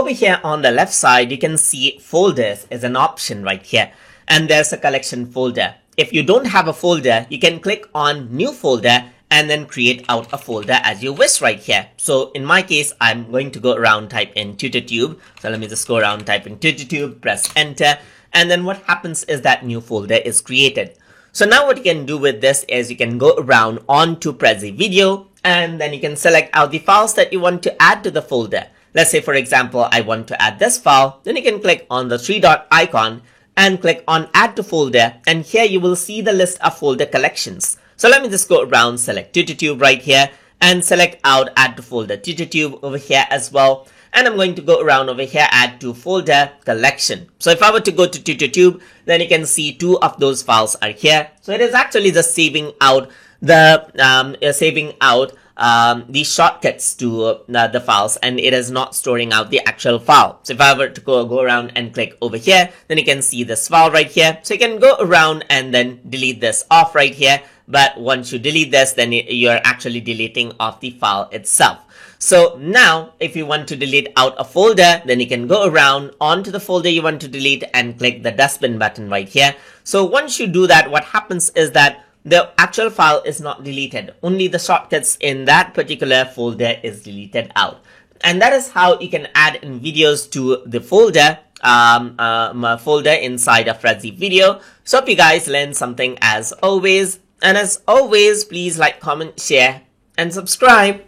over here on the left side, you can see folders is an option right here. And there's a collection folder. If you don't have a folder, you can click on new folder and then create out a folder as you wish right here. So in my case, I'm going to go around, type in TutorTube. So let me just go around, type in TutorTube, press enter. And then what happens is that new folder is created. So now what you can do with this is you can go around onto Prezi Video and then you can select out the files that you want to add to the folder. Let's say, for example, I want to add this file. Then you can click on the three dot icon and click on add to folder. And here you will see the list of folder collections. So let me just go around, select TutorTube right here and select out add to folder TutorTube over here as well. And I'm going to go around over here, add to folder collection. So if I were to go to TutorTube, then you can see two of those files are here. So it is actually just saving out the these shortcuts to the files, and it is not storing out the actual file. So if I were to go around and click over here, then you can see this file right here. So you can go around and then delete this off right here. But once you delete this, then you're actually deleting off the file itself. So now if you want to delete out a folder, then you can go around onto the folder you want to delete and click the dustbin button right here. So once you do that, what happens is that the actual file is not deleted. Only the shortcuts in that particular folder is deleted out. And that is how you can add in videos to the folder inside of Prezi Video. So hope you guys learned something as always. And as always, please like, comment, share, and subscribe.